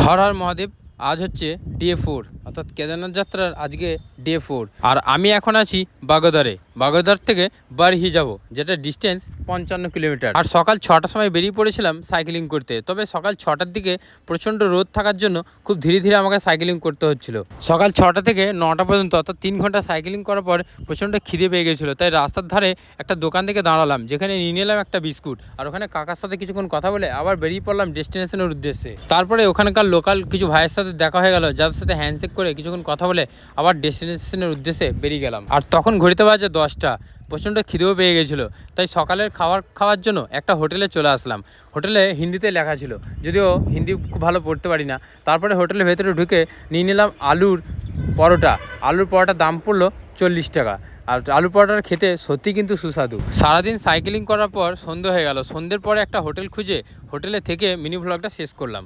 হর হর মহাদেব। আজ হচ্ছে ডে 4, অর্থাৎ কেদারনাথ যাত্রার আজকে ডে 4। আর আমি এখন আছি বাগোদরে। বাগোদর থেকে বারহি যাব, যেটা ডিস্টেন্স 55 কিলোমিটার। আর সকাল 6টার সময় বেরিয়ে পড়েছিলাম সাইকেলিং করতে। তবে সকাল 6টার দিকে প্রচণ্ড রোদ থাকার জন্য খুব ধীরে ধীরে আমাকে সাইকেলিং করতে হচ্ছিল। সকাল 6টা থেকে 9টা পর্যন্ত, অর্থাৎ 3 ঘন্টা সাইকেলিং করার পর প্রচণ্ড খিদে পেয়ে গেছিলো। তাই রাস্তার ধারে একটা দোকান থেকে দাঁড়ালাম, যেখানে নিয়ে নিলাম একটা বিস্কুট। আর ওখানে কাকার সাথে কিছুক্ষণ কথা বলে আবার বেরিয়ে পড়লাম ডেস্টিনেশনের উদ্দেশ্যে। তারপরে ওখানকার লোকাল কিছু ভাইয়ের সাথে দেখা হয়ে গেল, যাদের সাথে হ্যান্ডশেক করে কিছুক্ষণ কথা বলে আবার ডেস্টিনেশনের উদ্দেশ্যে বেরিয়ে গেলাম। আর তখন ঘড়িতে বাজে 10টা। প্রচণ্ড খিদেও পেয়ে গেছিলো, তাই সকালের খাওয়ার জন্য একটা হোটেলে চলে আসলাম। হোটেলে হিন্দিতে লেখা ছিল, যদিও হিন্দি খুব ভালো পড়তে পারি না। তারপরে হোটেলের ভেতরে ঢুকে নিয়ে নিলাম আলুর পরোটা। আলুর পরোটার দাম পড়লো 40 টাকা। আর আলু পরোটার খেতে সত্যি কিন্তু সুস্বাদু। সারাদিন সাইকেলিং করার পর সন্ধে হয়ে গেল। সন্ধ্যের পরে একটা হোটেল খুঁজে হোটেলে থেকে মিনি ভ্লগটা শেষ করলাম।